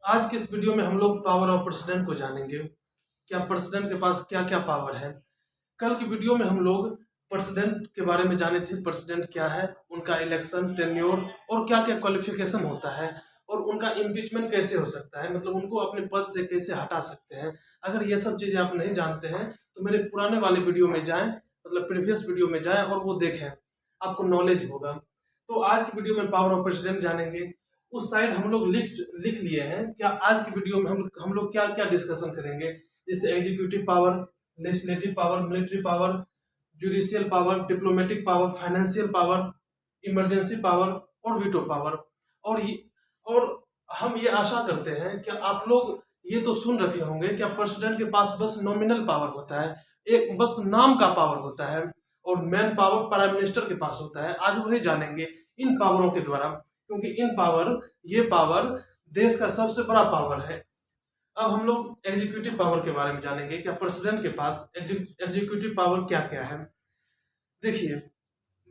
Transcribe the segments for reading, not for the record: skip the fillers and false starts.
आज के इस वीडियो में हम लोग पावर ऑफ प्रेसिडेंट को जानेंगे। क्या प्रेसिडेंट के पास क्या क्या पावर है। कल की वीडियो में हम लोग प्रेसिडेंट के बारे में जाने थे, प्रेसिडेंट क्या है, उनका इलेक्शन टेन्योर और क्या क्या क्वालिफिकेशन होता है और उनका इम्पीचमेंट कैसे हो सकता है, मतलब उनको अपने पद से कैसे हटा सकते हैं। अगर ये सब चीज़ें आप नहीं जानते हैं तो मेरे पुराने वाले वीडियो में जाएं, मतलब प्रीवियस वीडियो में जाएं और वो देखें, आपको नॉलेज होगा। तो आज की वीडियो में पावर ऑफ प्रेसिडेंट जानेंगे। उस साइड हम लोग लिख लिख लिए हैं। क्या आज की वीडियो में हम लोग क्या क्या डिस्कशन करेंगे, जैसे executive power, legislative power, military power, judicial power, diplomatic power, financial power, emergency power और वीटो पावर। और हम ये आशा करते हैं कि आप लोग ये तो सुन रखे होंगे कि प्रेसिडेंट के पास बस नॉमिनल पावर होता है, एक बस नाम का पावर होता है, और मेन पावर प्राइम मिनिस्टर के पास होता है। आज वही जानेंगे इन पावरों के द्वारा, क्योंकि ये पावर देश का सबसे बड़ा पावर है। अब हम लोग एग्जीक्यूटिव पावर के बारे में जानेंगे। क्या प्रेसिडेंट के पास एग्जीक्यूटिव पावर क्या क्या है। देखिए,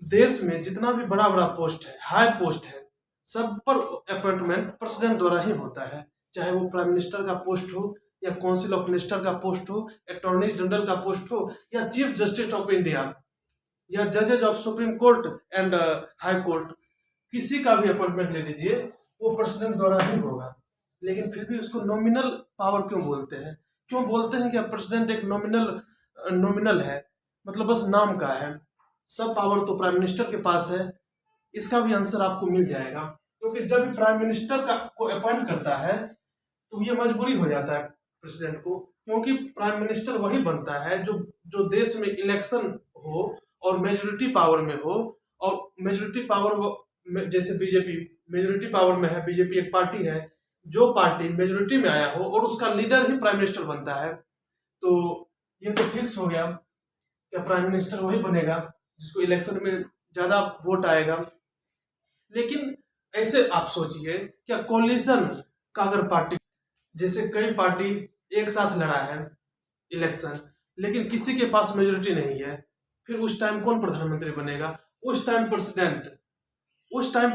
देश में जितना भी बड़ा बड़ा पोस्ट है, हाई पोस्ट है, सब पर अपॉइंटमेंट प्रेसिडेंट द्वारा ही होता है। चाहे वो प्राइम मिनिस्टर का पोस्ट हो, या काउंसिल ऑफ मिनिस्टर का पोस्ट हो, अटॉर्नी जनरल का पोस्ट हो, या चीफ जस्टिस ऑफ इंडिया, या जजेज of supreme court and high court, किसी का भी अपॉइंटमेंट ले लीजिए, वो प्रेसिडेंट द्वारा ही होगा। लेकिन फिर भी उसको नॉमिनल पावर क्यों बोलते हैं? क्यों बोलते हैं कि प्रेसिडेंट एक नॉमिनल है, मतलब बस नाम का है। सब पावर तो प्राइम मिनिस्टर के पास है। इसका भी आंसर आपको मिल जाएगा, क्योंकि जब प्राइम मिनिस्टर का को अपॉइंट करता है तो ये मजबूरी हो जाता है प्रेसिडेंट को, क्योंकि प्राइम मिनिस्टर वही बनता है जो जो देश में इलेक्शन हो और मेजोरिटी पावर में हो। और मेजोरिटी पावर जैसे बीजेपी मेजोरिटी पावर में है, बीजेपी एक पार्टी है, जो पार्टी मेजोरिटी में आया हो और उसका लीडर ही प्राइम मिनिस्टर बनता है। तो ये तो फिक्स हो गया कि प्राइम मिनिस्टर वही बनेगा जिसको इलेक्शन में ज्यादा वोट आएगा। लेकिन ऐसे आप सोचिए, क्या कोलिशन का अगर पार्टी, जैसे कई पार्टी एक साथ लड़ा है इलेक्शन, लेकिन किसी के पास मेजोरिटी नहीं है, फिर उस टाइम कौन प्रधानमंत्री बनेगा? उस टाइम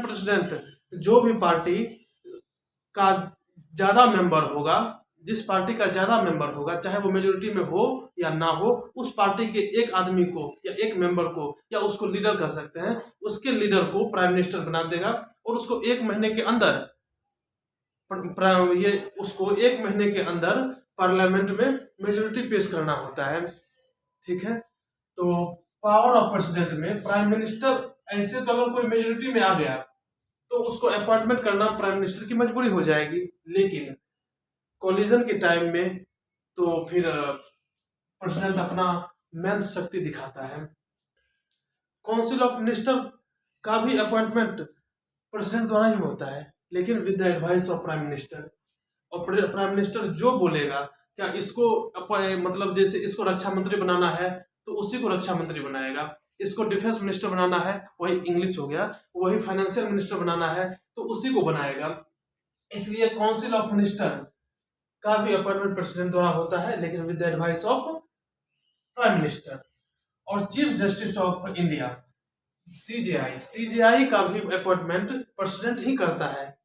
प्रेसिडेंट जो भी पार्टी का ज्यादा मेंबर होगा, जिस पार्टी का ज्यादा मेंबर होगा, चाहे वो मेजोरिटी में हो या ना हो, उस पार्टी के एक आदमी को या एक मेंबर को, या उसको लीडर कह सकते हैं, उसके लीडर को प्राइम मिनिस्टर बना देगा। और उसको एक महीने के अंदर उसको एक महीने के अंदर पार्लियामेंट में मेजोरिटी पेश करना होता है। ठीक है, तो पावर ऑफ प्रेसिडेंट में प्राइम मिनिस्टर, ऐसे तो अगर कोई मेजोरिटी में आ गया तो उसको अपॉइंटमेंट करना प्राइम मिनिस्टर की मजबूरी हो जाएगी। लेकिन कोलिजन के टाइम में तो फिर प्रेसिडेंट अपना मेन शक्ति दिखाता है। काउंसिल ऑफ मिनिस्टर का भी अपॉइंटमेंट प्रेसिडेंट द्वारा ही होता है, लेकिन with the advice of prime minister. और प्राइम मिनिस्टर जो बोलेगा, क्या इसको मतलब जैसे इसको रक्षा मंत्री बनाना है तो उसी को रक्षा मंत्री बनाएगा, इसको डिफेंस मिनिस्टर बनाना है, वही इंग्लिश हो गया, वही फाइनेंशियल मिनिस्टर बनाना है तो उसी को बनाएगा। इसलिए काउंसिल ऑफ मिनिस्टर का भी अपॉइंटमेंट प्रेसिडेंट द्वारा होता है, लेकिन with the advice of prime minister. और chief justice of India, CJI का भी अपॉइंटमेंट प्रेसिडेंट ही करता है,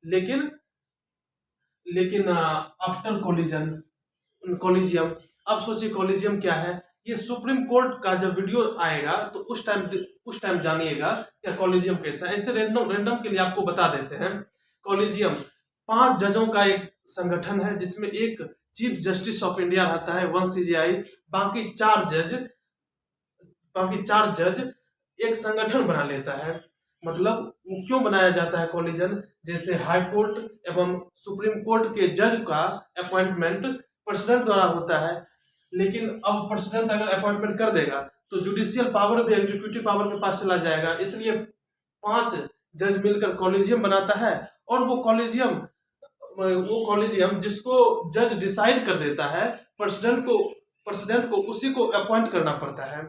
लेकिन आफ्टर कोलिजियम। अब सोचिए कोलिजियम क्या है। ये सुप्रीम कोर्ट का जब वीडियो आएगा तो उस टाइम जानिएगा क्या कोलिजियम कैसा है। ऐसे रैंडम के लिए आपको बता देते हैं। कोलिजियम 5 जजों का एक संगठन है, जिसमें एक चीफ जस्टिस ऑफ इंडिया रहता है, 1 सीजेआई, बाकी 4 जज एक संगठन बना लेता है। मतलब वो क्यों बनाया जाता है कोलिजन? जैसे हाई कोर्ट एवं सुप्रीम कोर्ट के जज का अपॉइंटमेंट प्रेसिडेंट द्वारा होता है, लेकिन अब प्रेसिडेंट अगर अपॉइंटमेंट कर देगा तो जुडिशियल पावर भी एग्जीक्यूटिव पावर के पास चला जाएगा। इसलिए 5 जज मिलकर कॉलेजियम बनाता है, और वो कॉलेजियम जिसको जज डिसाइड कर देता है, प्रेसिडेंट को उसी को अपॉइंट करना पड़ता है।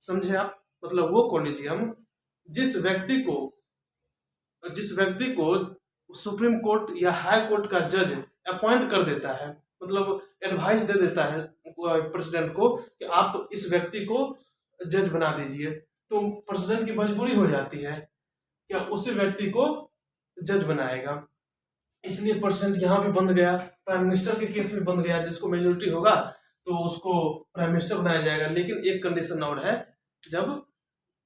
समझे आप? मतलब वो कॉलेजियम जिस व्यक्ति को सुप्रीम कोर्ट या हाई कोर्ट का जज अपॉइंट कर देता है, मतलब एडवाइस दे देता है प्रेसिडेंट को कि आप इस व्यक्ति को जज बना दीजिए, तो प्रेसिडेंट की मजबूरी हो जाती है कि उसी व्यक्ति को जज बनाएगा। इसलिए प्रेसिडेंट यहाँ भी बंद गया, प्राइम मिनिस्टर के केस में बंद गया, जिसको मेजोरिटी होगा तो उसको प्राइम मिनिस्टर बनाया जाएगा। लेकिन एक कंडीशन और है, जब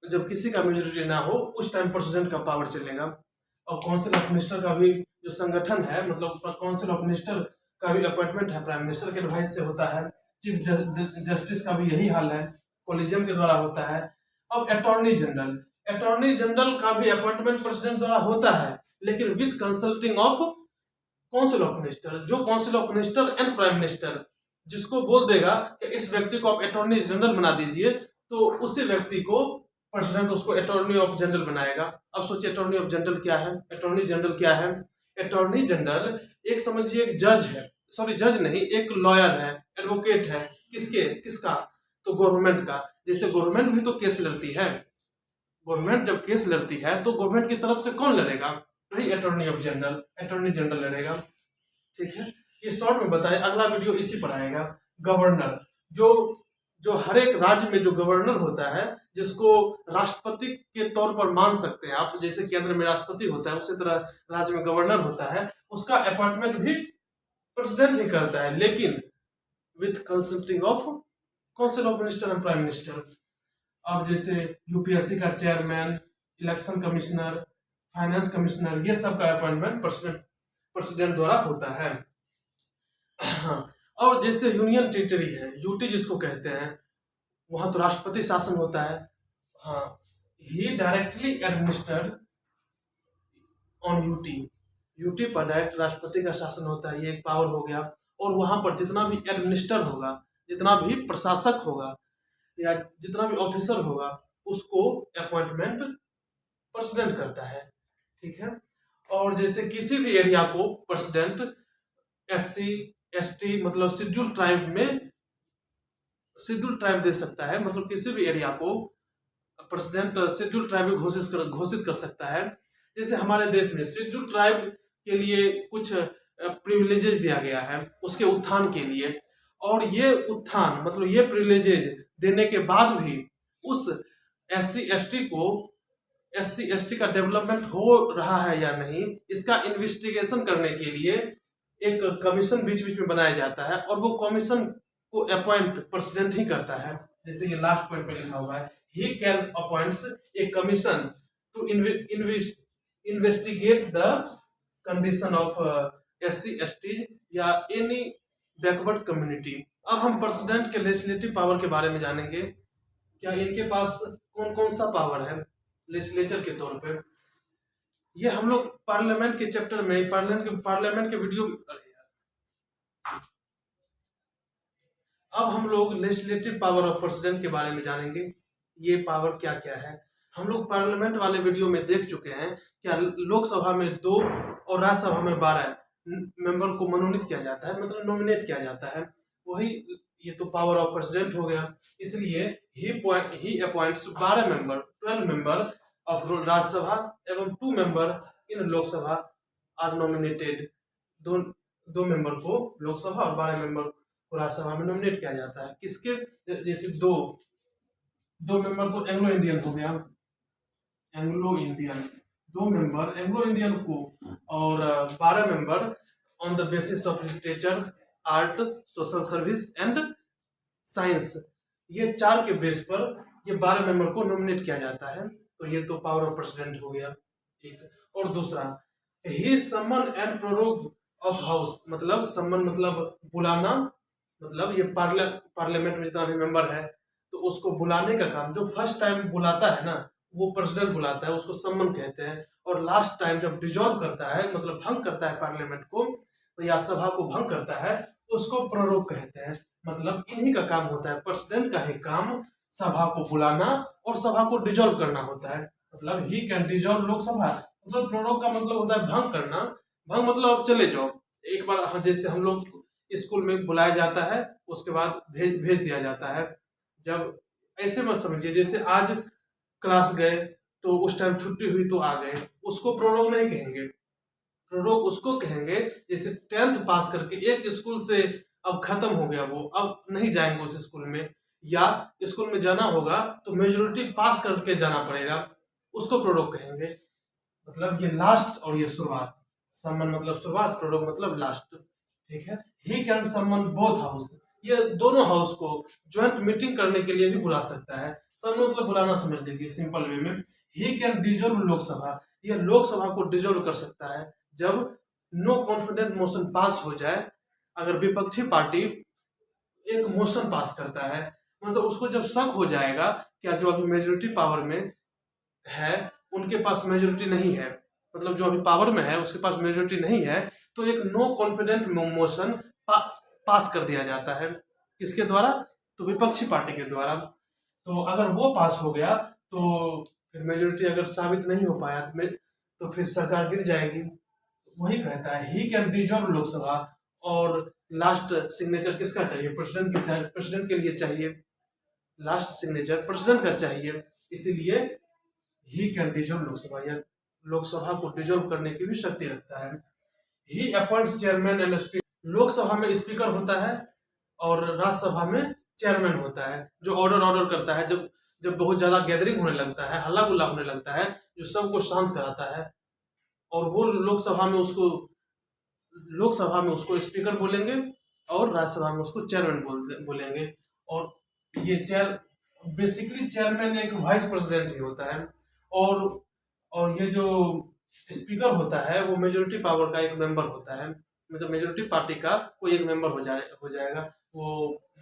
जब किसी का मेजोरिटी ना हो उस टाइम प्रेसिडेंट का पावर चलेगा। और काउंसिल ऑफ मिनिस्टर का भी जो संगठन है, मतलब काउंसिल ऑफ मिनिस्टर का भी अपॉइंटमेंट है प्राइम मिनिस्टर के एडवाइस से होता है। चीफ जस्टिस का भी यही हाल है, कोलिजियम के द्वारा होता है। अब अटॉर्नी जनरल का भी अपॉइंटमेंट प्रेसिडेंट द्वारा होता है, लेकिन with consulting of council of minister. जो council of minister and prime minister जिसको बोल देगा कि इस व्यक्ति को आप अटॉर्नी जनरल बना दीजिए, तो उसी व्यक्ति को प्रेसिडेंट उसको अटॉर्नी ऑफ जनरल बनाएगा। अब सोचिए अटॉर्नी ऑफ जनरल क्या है, अटॉर्नी जनरल क्या है। अटॉर्नी जनरल एक समझिए एक जज है, सॉरी जज नहीं, एक लॉयर है, एडवोकेट है। किसका? तो गवर्नमेंट का। जैसे गवर्नमेंट भी तो केस लड़ती है, गवर्नमेंट जब केस लड़ती है तो गवर्नमेंट की तरफ से कौन लड़ेगा? वही attorney of general, attorney general लड़ेगा। ठीक है, ये शॉर्ट में बताए, अगला वीडियो इसी पर आएगा। गवर्नर, जो हर एक राज्य में जो गवर्नर होता है, जिसको राष्ट्रपति के तौर पर मान सकते हैं आप, जैसे केंद्र में राष्ट्रपति होता है उसी तरह राज्य में गवर्नर होता है, उसका अपॉइंटमेंट भी प्रेसिडेंट ही करता है, लेकिन with consulting of council of minister and prime minister. अब जैसे यूपीएससी का chairman, election commissioner, finance commissioner, ये सब का अपॉइंटमेंट प्रेसिडेंट द्वारा होता है। हाँ, और जैसे यूनियन टेरिटरी है, यूटी जिसको कहते हैं, वहां तो राष्ट्रपति शासन होता है। हाँ, ही डायरेक्टली एडमिनिस्टर्ड ऑन यूटी पर डायरेक्ट राष्ट्रपति का शासन होता है, ये एक पावर हो गया। और वहां पर जितना भी एडमिनिस्टर होगा, जितना भी प्रशासक होगा या जितना भी ऑफिसर होगा, उसको अपॉइंटमेंट प्रेसिडेंट करता है। ठीक है, और जैसे किसी भी एरिया को प्रेसिडेंट SC ST मतलब शेड्यूल ट्राइब दे सकता है, मतलब किसी भी एरिया को प्रेसिडेंट शेड्यूल ट्राइब घोषित कर सकता है। जैसे हमारे देश में शेड्यूल ट्राइब के लिए कुछ प्रिविलेजेस दिया गया है उसके उत्थान के लिए, और ये उत्थान मतलब ये प्रिविलेजेज देने के बाद भी उस SC ST का डेवलपमेंट हो रहा है या नहीं, इसका इन्वेस्टिगेशन करने के लिए एक कमीशन बीच बीच में बनाया जाता है, और वो कमीशन को अपॉइंट प्रेसिडेंट ही करता है। जैसे ये लास्ट पॉइंट पे लिखा हुआ है, he can appoints a commission to investigate the condition of SC ST या एनी बैकवर्ड कम्युनिटी। अब हम प्रेसिडेंट के लेजिस्लेटिव पावर के बारे में जानेंगे। क्या इनके पास कौन कौन सा पावर है लेजिस्लेचर के तौर पे? ये हम लोग पार्लियामेंट के चैप्टर में, पार्लियामेंट के वीडियो। अब हम लोग लेजिस्लेटिव पावर ऑफ प्रेसिडेंट के बारे में जानेंगे, ये पावर क्या क्या है। हम लोग पार्लियामेंट वाले वीडियो में देख चुके हैं, क्या लोकसभा में 2 और राज्यसभा में 12 मेंबर को मनोनीत किया जाता है, मतलब नॉमिनेट किया जाता है। वही ये तो पावर ऑफ प्रेसिडेंट हो गया। इसलिए he appoints 12 member, 12 member of Rajya Sabha एवं 2 member in Lok Sabha are nominated. दो मेंबर को लोकसभा और 12 मेंबर को राज्यसभा में नॉमिनेट किया जाता है। किसके? जैसे दो मेंबर तो एंग्लो इंडियन हो गया, Anglo Indian 2 member Anglo Indian को, और 12 member on the basis of literature, art, social service and science. ये 4 के बेस पर ये 12 मेंबर को नॉमिनेट किया जाता है। तो ये तो पावर ऑफ प्रेसिडेंट हो गया एक। और दूसरा, ही someone and prorogue of house, मतलब समन मतलब बुलाना, मतलब ये पार्लियामेंट में जितना भी मेंबर है तो उसको बुलाने का काम, जो फर्स्ट टाइम बुलाता है ना वो प्रेसिडेंट बुलाता है, उसको सम्मन कहते हैं। और लास्ट टाइम जब डिजॉल्व करता है, मतलब भंग करता है पार्लियामेंट को या सभा को भंग करता है, तो उसको प्रोरोग कहते हैं। मतलब इन्हीं का काम होता है, प्रेसिडेंट का ही काम सभा को बुलाना और सभा को डिजॉल्व करना होता है। मतलब ही कैन डिजॉल्व लोकसभा, मतलब प्रोरोग का मतलब होता है भंग करना। भंग मतलब चले जाओ एक बार, जैसे हम लोग स्कूल में बुलाया जाता है उसके बाद भेज दिया जाता है। जब ऐसे मत समझिए जैसे आज क्लास गए तो उस टाइम छुट्टी हुई तो आ गए, उसको प्रोरोग नहीं कहेंगे। प्रोरोग उसको कहेंगे जैसे 10th पास करके एक स्कूल से अब खत्म हो गया, वो अब नहीं जाएंगे उस स्कूल में, या स्कूल में जाना होगा तो मेजोरिटी पास करके जाना पड़ेगा, उसको प्रोरोग कहेंगे। मतलब ये लास्ट और ये शुरुआत समन मतलब शुरुआत, प्रोडक्ट मतलब लास्ट, ठीक है। He can summon both house, ये दोनों हाउस को ज्वाइंट मीटिंग करने के लिए भी बुला सकता है। समन मतलब बुलाना समझ लीजिए सिंपल वे में। ही कैन डिजोल्व लोकसभा, यह लोकसभा को डिजोल्व कर सकता है जब नो कॉन्फिडेंट मोशन पास हो जाए। अगर विपक्षी पार्टी एक मोशन पास करता है, मतलब उसको जब शक हो जाएगा क्या जो अभी मेजोरिटी पावर में है उनके पास मेजोरिटी नहीं है, मतलब जो अभी पावर में है उसके पास मेजोरिटी नहीं है, तो एक नो कॉन्फिडेंट मोशन पास कर दिया जाता है। किसके द्वारा? तो विपक्षी पार्टी के द्वारा। तो अगर वो पास हो गया तो फिर मेजोरिटी अगर साबित नहीं हो पाया तो फिर सरकार गिर जाएगी। वही कहता है ही कैन डिजॉल्व लोकसभा। और लास्ट सिग्नेचर किसका चाहिए? प्रेसिडेंट के लिए चाहिए। लास्ट सिग्नेचर प्रेसिडेंट का चाहिए, इसीलिए ही कैन डिजॉल्व लोकसभा, या लोकसभा को डिजॉल्व करने की भी शक्ति रखता है। He appoints chairman and speaker, Lok Sabha में स्पीकर होता है और राज्यसभा में चेयरमैन होता है, जो ऑर्डर करता है जब जब बहुत ज्यादा गैदरिंग होने लगता है, हल्ला गुल्ला होने लगता है, जो सबको शांत कराता है। और वो लोकसभा में उसको स्पीकर बोलेंगे और राज्यसभा में उसको चेयरमैन बोलेंगे। और ये बेसिकली चेयरमैन एक वाइस प्रेसिडेंट ही होता है। और ये जो स्पीकर होता है वो मेजोरिटी पावर का एक मेंबर होता है, मतलब मेजोरिटी पार्टी का कोई एक मेंबर हो जाएगा। वो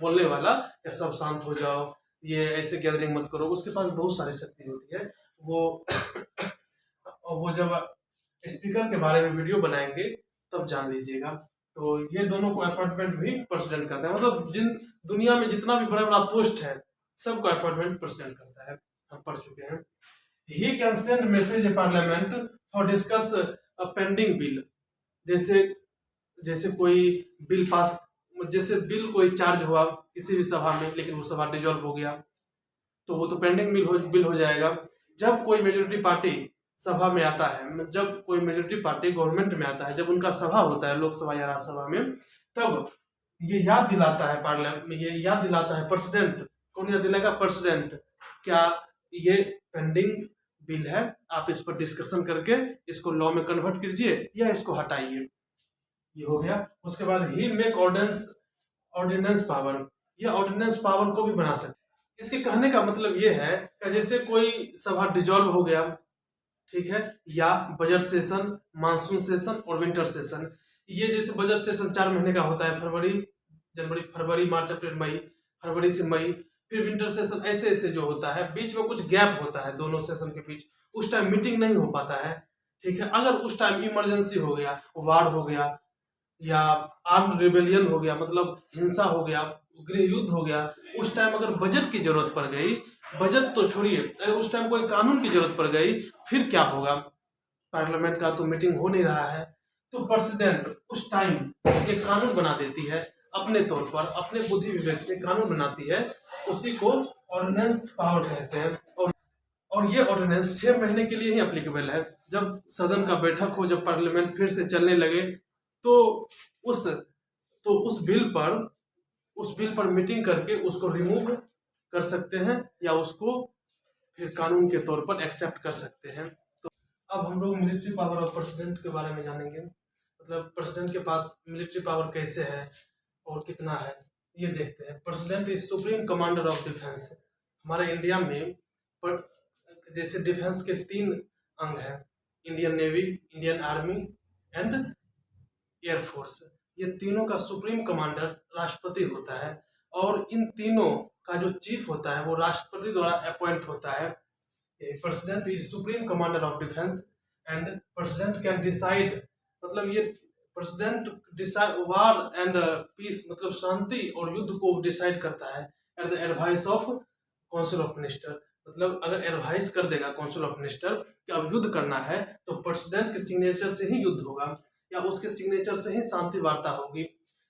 बोलने वाला या सब शांत हो जाओ, ये ऐसे गैदरिंग मत करो, उसके पास बहुत सारी शक्ति होती है। वो जब स्पीकर के बारे में वीडियो बनाएंगे तब जान लीजिएगा। तो ये दोनों को अपॉइंटमेंट भी प्रेसिडेंट करता है, मतलब दुनिया में जितना भी बड़ा बड़ा पोस्ट है सबको अपॉइंटमेंट प्रेसिडेंट करता है, हम पढ़ चुके हैं। He can send message A parliament for discuss a pending bill, जैसे कोई बिल पास, जैसे बिल कोई चार्ज हुआ किसी भी सभा में लेकिन वो सभा डिजॉल्व हो गया तो वो तो पेंडिंग बिल हो जाएगा। जब कोई मेजोरिटी पार्टी सभा में आता है, जब कोई मेजोरिटी पार्टी गवर्नमेंट में आता है, जब उनका सभा होता है लोकसभा या राज्यसभा में, तब ये याद दिलाता है पार्लियामेंट, ये याद दिलाता है प्रेसिडेंट। कौन याद दिलाएगा? प्रेसिडेंट। क्या ये पेंडिंग बिल है, आप इस पर डिस्कशन करके इसको लॉ में कन्वर्ट कीजिए या इसको हटाइए। ये हो गया। उसके बाद ही मेक ऑर्डिनेंस पावर, ये ऑर्डिनेंस पावर को भी बना सकते। इसके कहने का मतलब ये है कि जैसे कोई सभा डिजॉल्व हो गया, ठीक है, या बजट सेशन, मानसून सेशन और विंटर सेशन, ये जैसे बजट सेशन 4 महीने का होता है, फरवरी मार्च अप्रैल मई, फरवरी से मई, फिर विंटर सेशन, ऐसे ऐसे जो होता है, बीच में कुछ गैप होता है दोनों सेशन के बीच, उस टाइम मीटिंग नहीं हो पाता है, ठीक है। अगर उस टाइम इमरजेंसी हो गया, वार हो गया या आर्म्ड रिबेलियन हो गया, मतलब हिंसा हो गया, गृह युद्ध हो गया, उस टाइम अगर बजट की जरूरत पड़ गई, बजट तो छोड़िए, अगर उस टाइम कोई कानून की जरूरत पड़ गई, फिर क्या होगा? पार्लियामेंट का तो मीटिंग हो नहीं रहा है, तो प्रेसिडेंट उस टाइम एक कानून बना देती है, अपने तौर पर अपने बुद्धि विवेक से कानून बनाती है, उसी को ऑर्डिनेंस पावर कहते हैं। और ये ऑर्डिनेंस 6 महीने के लिए ही अप्लीकेबल है। जब सदन का बैठक हो, जब पार्लियामेंट फिर से चलने लगे, तो उस उस बिल पर मीटिंग करके उसको रिमूव कर सकते हैं या उसको फिर कानून के तौर पर एक्सेप्ट कर सकते हैं। तो अब हम लोग मिलिट्री पावर ऑफ प्रेसिडेंट के बारे में जानेंगे, मतलब प्रेसिडेंट के पास मिलिट्री पावर कैसे है और कितना है, ये देखते हैं। President is supreme commander of defence. हमारे इंडिया में जैसे डिफेंस के 3 अंग हैं, Indian navy, Indian army and air force. ये तीनों का सुप्रीम कमांडर राष्ट्रपति होता है, और इन तीनों का जो चीफ होता है वो राष्ट्रपति द्वारा अपॉइंट होता है। President is supreme commander of defence and president can decide, मतलब ये president decide war and peace, मतलब शांति और युद्ध को डिसाइड करता है at the advice of council of minister. मतलब अगर एडवाइस कर देगा काउंसिल ऑफ मिनिस्टर कि अब युद्ध करना है, तो प्रेसिडेंट के सिग्नेचर से ही युद्ध होगा या उसके सिग्नेचर से ही शांति वार्ता होगी।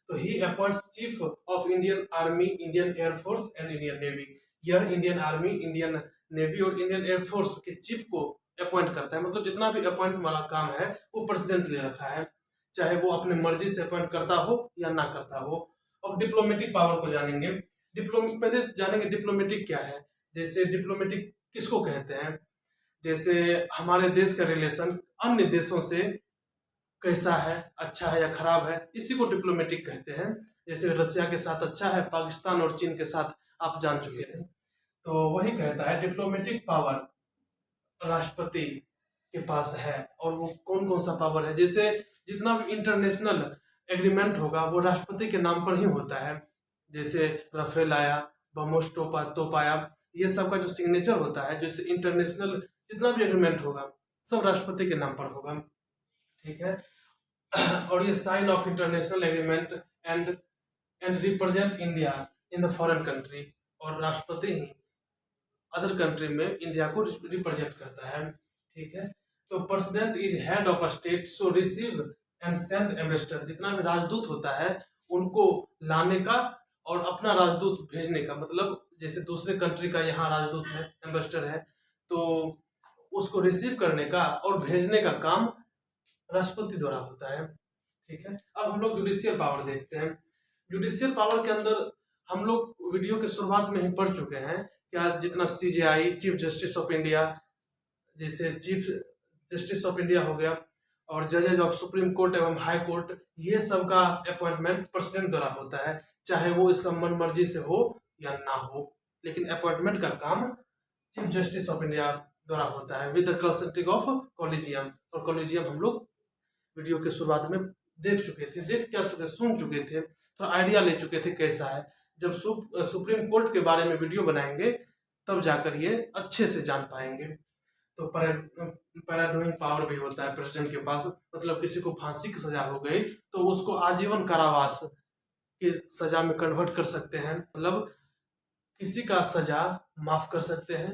तो he appoints chief of Indian army, Indian air force and Indian navy. यह इंडियन आर्मी, इंडियन नेवी और इंडियन एयरफोर्स के चीफ को अपॉइंट करता है, मतलब जितना भी अपॉइंट वाला काम है वो प्रेसिडेंट ले रखा है, चाहे वो अपने मर्जी से अपॉइंट करता हो या ना करता हो। अब डिप्लोमेटिक पावर को जानेंगे। पहले जानेंगे डिप्लोमेटिक क्या है। जैसे डिप्लोमेटिक किसको कहते हैं? जैसे हमारे देश का रिलेशन अन्य देशों से कैसा है, अच्छा है या खराब है, इसी को डिप्लोमेटिक कहते हैं। जैसे रसिया के साथ अच्छा है, पाकिस्तान और चीन के साथ आप जान चुके हैं। तो वही कहता है डिप्लोमेटिक पावर राष्ट्रपति के पास है। और वो कौन कौन सा पावर है, जैसे जितना भी इंटरनेशनल एग्रीमेंट होगा वो राष्ट्रपति के नाम पर ही होता है। जैसे राफेल आया, ब्रह्मोस तोप आया, ये सब का जो सिग्नेचर होता है, जैसे इंटरनेशनल जितना भी एग्रीमेंट होगा सब राष्ट्रपति के नाम पर होगा। ठीक है। और ये sign of international agreement and represent India in the foreign country, और राष्ट्रपति ही अदर कंट्री में इंडिया को रिप्रेजेंट करता है। ठीक है। तो president is head of a state, so receive and send ambassador, जितना भी राजदूत होता है उनको लाने का और अपना राजदूत भेजने का, मतलब जैसे दूसरे कंट्री का यहाँ राजदूत है, एम्बेसडर है, तो उसको रिसीव करने का और भेजने का काम राष्ट्रपति द्वारा होता है। ठीक है। अब हम लोग जुडिशियल पावर देखते हैं। जुडिशियल पावर के अंदर हम लोग वीडियो के शुरुआत में ही पढ़ चुके हैं क्या, जितना CJI, chief justice of India, जैसे चीफ जस्टिस ऑफ इंडिया हो गया, और जजेज ऑफ सुप्रीम कोर्ट एवं हाई कोर्ट, ये सब का अपॉइंटमेंट प्रेसिडेंट द्वारा होता है, चाहे वो इसका मन मर्जी से हो या ना हो, लेकिन अपॉइंटमेंट का काम चीफ जस्टिस ऑफ इंडिया द्वारा होता है with the consulting of collegium. और कॉलेजियम हम लोग वीडियो के शुरुआत में देख चुके थे, सुन चुके थे, तो आइडिया ले चुके थे कैसा है। जब सुप्रीम कोर्ट के बारे में वीडियो बनाएंगे तब जाकर ये अच्छे से जान पाएंगे। तो पैराडोइंग पावर भी होता है प्रेसिडेंट के पास, मतलब किसी को फांसी की सजा हो गई तो उसको आजीवन कारावास की सजा में कन्वर्ट कर सकते हैं, मतलब किसी का सजा माफ कर सकते हैं,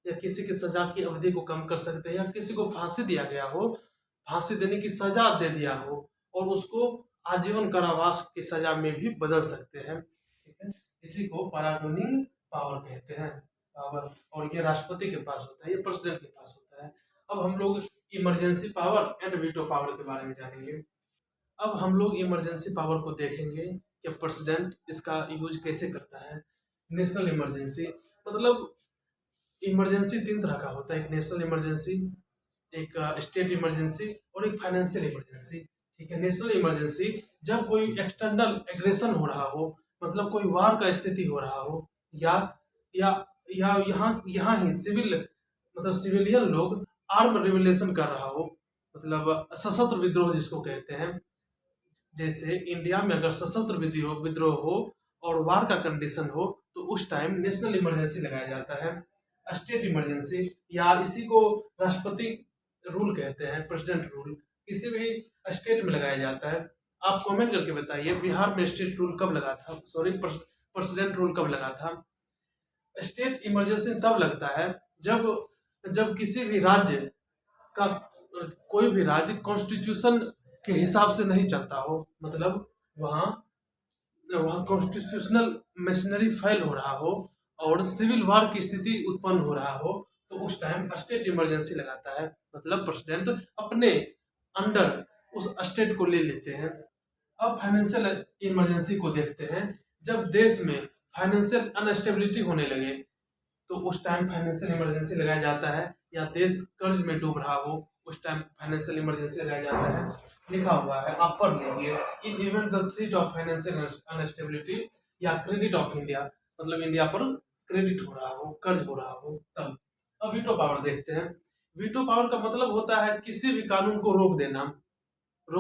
या किसी की सजा की अवधि को कम कर सकते हैं, या किसी को फांसी दिया गया हो, फांसी देने की सजा दे दिया हो और उसको आजीवन कारावास की सजा में भी बदल सकते हैं। ठीक है। इसी को पैराडोइंग पावर कहते हैं, पावर। और ये राष्ट्रपति के पास होता है, ये प्रेसिडेंट के पास होता है। अब हम लोग emergency power and veto power के बारे में जानेंगे। अब हम लोग इमरजेंसी पावर को देखेंगे कि प्रेसिडेंट इसका यूज कैसे करता है। नेशनल इमरजेंसी, मतलब इमरजेंसी 3 तरह का होता है, एक नेशनल इमरजेंसी, एक स्टेट इमरजेंसी और एक फाइनेंशियल इमरजेंसी। ठीक है। नेशनल इमरजेंसी जब कोई एक्सटर्नल एग्रेशन हो रहा हो, मतलब कोई वार का स्थिति हो रहा हो, या या या यहाँ ही सिविलियन लोग आर्म रिवोल्यूशन कर रहा हो, मतलब सशस्त्र विद्रोह जिसको कहते हैं। जैसे इंडिया में अगर सशस्त्र विद्रोह हो और वार का कंडीशन हो तो उस टाइम नेशनल इमरजेंसी लगाया जाता है। स्टेट इमरजेंसी, या इसी को राष्ट्रपति रूल कहते हैं, प्रेसिडेंट रूल, किसी भी स्टेट में लगाया जाता है। आप कमेंट करके बताइए बिहार में स्टेट रूल कब लगा था, सॉरी प्रेसिडेंट रूल कब लगा था। स्टेट इमरजेंसी तब लगता है जब किसी भी राज्य का, कोई भी राज्य कॉन्स्टिट्यूशन के हिसाब से नहीं चलता हो, मतलब वहाँ कॉन्स्टिट्यूशनल मशीनरी फेल हो रहा हो और सिविल वार की स्थिति उत्पन्न हो रहा हो, तो उस टाइम स्टेट इमरजेंसी लगाता है, मतलब प्रेसिडेंट अपने अंडर उस स्टेट को ले लेते हैं। अब फाइनेंशियल इमरजेंसी को देखते हैं। जब देश में फाइनेंशियल अनस्टेबिलिटी होने लगे तो उस टाइम फाइनेंशियल इमरजेंसी लगाया जाता है, या देश कर्ज में डूब रहा हो उस टाइम फाइनेंशियल इमरजेंसी लगाया जाता है। लिखा हुआ है, आप पढ़ लीजिए। In event the threat of financial unstability या क्रेडिट ऑफ इंडिया, मतलब इंडिया पर क्रेडिट हो रहा हो, कर्ज हो रहा हो तब। अब वीटो पावर देखते हैं। वीटो पावर का मतलब होता है किसी भी कानून को रोक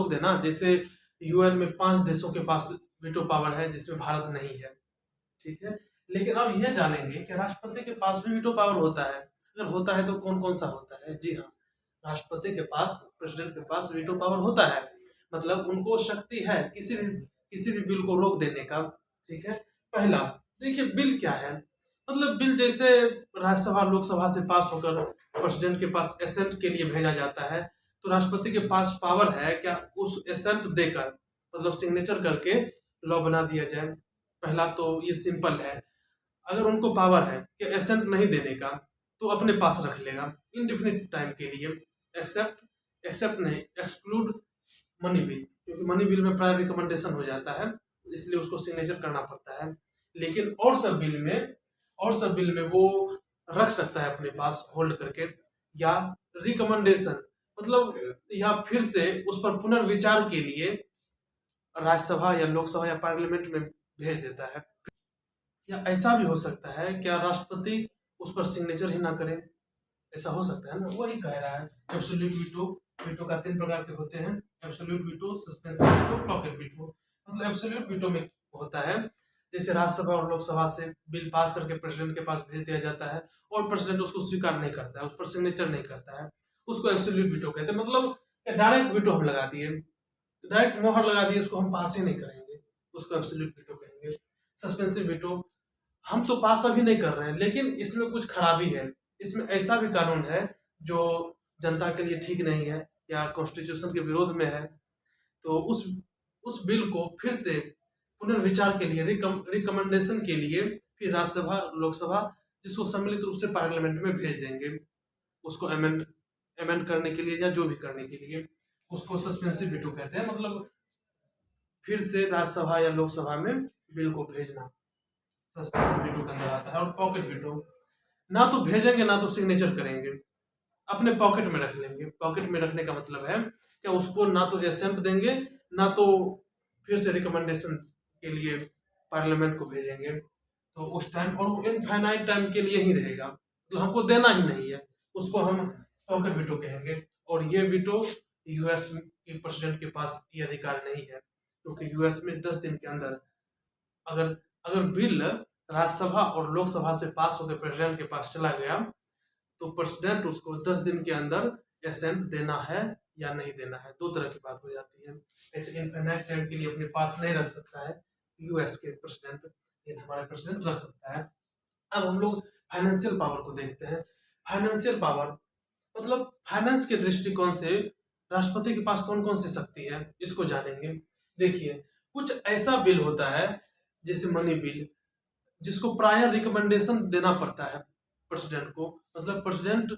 देना। जैसे यूएन में 5 देशों के पास वीटो पावर है जिसमें भारत नहीं है। ठीक है। लेकिन अब यह जानेंगे कि राष्ट्रपति के पास भी वीटो पावर होता है। अगर होता है तो कौन कौन सा होता है। जी हाँ, राष्ट्रपति के पास, प्रेसिडेंट के पास वीटो पावर होता है, मतलब उनको शक्ति है किसी भी बिल को रोक देने का। ठीक है। पहला देखिए बिल क्या है, मतलब बिल जैसे राज्यसभा लोकसभा से पास होकर प्रेसिडेंट के पास एसेंट के लिए भेजा जाता है, तो राष्ट्रपति के पास पावर है क्या उस एसेंट देकर, मतलब सिग्नेचर करके लॉ बना दिया जाए। पहला तो ये सिंपल है। अगर उनको पावर है कि एसेंट नहीं देने का तो अपने पास रख लेगा इनडिफिनिट टाइम के लिए, एक्सेप्ट नहीं, एक्सक्लूड मनी बिल, क्योंकि मनी बिल में प्रायर रिकमेंडेशन हो जाता है इसलिए उसको सिग्नेचर करना पड़ता है। लेकिन और सब बिल में वो रख सकता है अपने पास होल्ड करके, या रिकमेंडेशन मतलब या फिर से उस पर पुनर्विचार के लिए राज्यसभा या लोकसभा या पार्लियामेंट में भेज देता है। या ऐसा भी हो सकता है क्या राष्ट्रपति उस पर सिग्नेचर ही ना करे, ऐसा हो सकता है ना, वही कह रहा है। एब्सोल्यूट वीटो, वीटो का 3 प्रकार के होते हैं, absolute veto, suspensive veto, pocket veto. मतलब एब्सोल्यूट वीटो में होता है जैसे राज्यसभा और लोकसभा से बिल पास करके प्रेसिडेंट के पास भेज दिया जाता है और प्रेसिडेंट उसको स्वीकार नहीं करता है, उस पर सिग्नेचर नहीं करता है, उसको एब्सोल्यूट वीटो कहते हैं। मतलब डायरेक्ट वीटो हम लगा दिए, डायरेक्ट मोहर लगा दिए, उसको हम पास ही नहीं करेंगे, उसको एब्सोल्यूट वीटो कहेंगे। सस्पेंसिव वीटो, हम तो पास अभी नहीं कर रहे हैं लेकिन इसमें कुछ खराबी है, इसमें ऐसा भी कानून है जो जनता के लिए ठीक नहीं है या कॉन्स्टिट्यूशन के विरोध में है, तो उस बिल को फिर से पुनर्विचार के लिए, रिकमेंडेशन के लिए फिर राज्यसभा लोकसभा जिसको सम्मिलित रूप से पार्लियामेंट में भेज देंगे, उसको अमेंड करने के लिए या जो भी करने के लिए, उसको सस्पेंसिव वीटो कहते हैं। मतलब फिर से राज्यसभा या लोकसभा में बिल को भेजना सस्पेंसिव वीटो के अंदर आता है। और पॉकेट वीटो, ना तो भेजेंगे ना तो सिग्नेचर करेंगे, अपने पॉकेट में रख लेंगे। पॉकेट में रखने का मतलब है कि उसको ना तो एसेंट देंगे ना तो फिर से रिकमेंडेशन के लिए पार्लियामेंट को भेजेंगे, तो उस टाइम और वो इनफाइनाइट टाइम के लिए ही रहेगा, तो हमको देना ही नहीं है, उसको हम पॉकेट वीटो कहेंगे। और ये वीटो यूएस के प्रेसिडेंट के पास ये अधिकार नहीं है, क्योंकि यूएस में 10 दिन के अंदर अगर अगर बिल राज्यसभा और लोकसभा से पास होकर प्रेसिडेंट के पास चला गया तो प्रेसिडेंट उसको 10 दिन के अंदर एसेंट देना है या नहीं देना है, 2 तरह की बात हो जाती है। ऐसे इनफाइनाइट टाइम के लिए अपने पास नहीं रख सकता है यूएस के प्रेसिडेंट, लेकिन हमारे प्रेसिडेंट रख सकता है। अब हम लोग फाइनेंशियल पावर को देखते हैं। फाइनेंशियल पावर मतलब फाइनेंस के दृष्टिकोण से राष्ट्रपति के पास कौन कौन सी शक्ति है, इसको जानेंगे। देखिए, कुछ ऐसा बिल होता है जैसे मनी बिल, जिसको प्रायर रिकमेंडेशन देना पड़ता है प्रेसिडेंट को, मतलब प्रेसिडेंट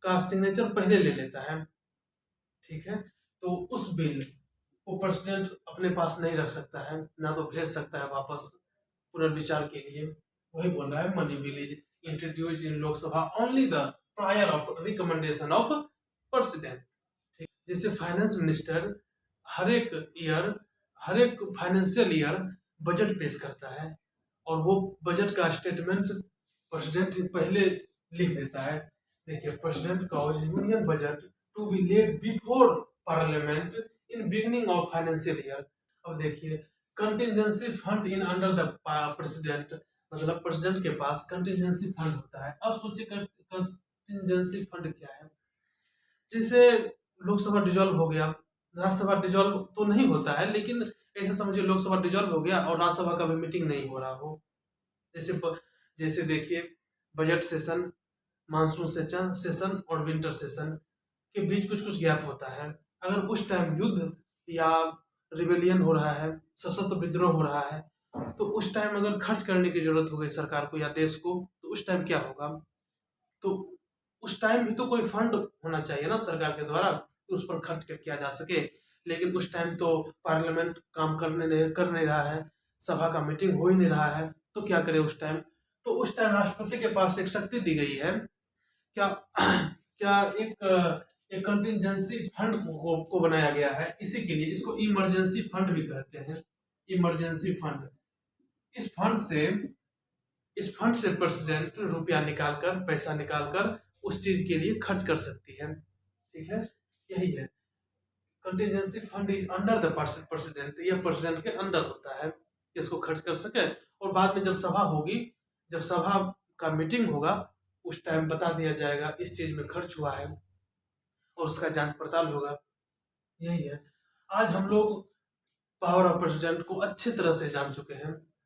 का सिग्नेचर पहले ले लेता है, ठीक है। तो उस बिल को प्रेसिडेंट अपने पास नहीं रख सकता है, ना तो भेज सकता है वापस पुनर्विचार के लिए। वही बोल रहा है money bill is introduced in Lok Sabha only the prior of recommendation of president. ठीक, जैसे फाइनेंस मिनिस्टर हर एक फाइनेंशियल ईयर बजट पेश करता है और वो बजट का स्टेटमेंट प्रेसिडेंट पहले लिख देता है। देखिए, president cause union budget to be laid before parliament in beginning of financial year. अब देखिए, contingency fund in under the president, मतलब प्रेसिडेंट के पास कंटिजेंसी फंड होता है। अब सोचिए कंटिजेंसी फंड क्या है। जैसे लोकसभा डिजॉल्व हो गया, राज्यसभा डिजॉल्व तो नहीं होता है, लेकिन ऐसे समझिए लोकसभा डिजॉल्व हो गया और राज्यसभा का भी मीटिंग नहीं हो रहा हो। जैसे देखिए, बजट सेशन, मानसून सेशन और विंटर सेशन के बीच कुछ कुछ गैप होता है। अगर उस टाइम युद्ध या रिबेलियन हो रहा है, सशस्त्र विद्रोह हो रहा है, तो उस टाइम अगर खर्च करने की जरूरत हो गई सरकार को या देश को, तो उस टाइम क्या होगा? तो उस टाइम भी तो कोई फंड होना चाहिए ना सरकार के द्वारा, तो उस पर खर्च किया जा सके। लेकिन उस टाइम तो पार्लियामेंट काम कर नहीं रहा है, सभा का मीटिंग हो ही नहीं रहा है, तो क्या करे उस टाइम? तो उस टाइम राष्ट्रपति के पास एक शक्ति दी गई है, क्या क्या एक कंटिजेंसी फंड को बनाया गया है। इसी के लिए इसको इमरजेंसी फंड भी कहते हैं, इमरजेंसी फंड। इस फंड से प्रेसिडेंट रुपया निकालकर, पैसा निकालकर उस चीज के लिए खर्च कर सकती है, ठीक है। यही है, contingency fund is under the president, यह प्रेसिडेंट के अंडर होता है, इसको खर्च कर सके। और बाद में जब सभा होगी, जब सभा का मीटिंग होगा, उस टाइम बता दिया जाएगा इस चीज में खर्च हुआ है और उसका जांच पड़ताल होगा। यही है, आज हम लोग पावर ऑफ प्रेसिडेंट को अच्छी तरह से जान चुके हैं।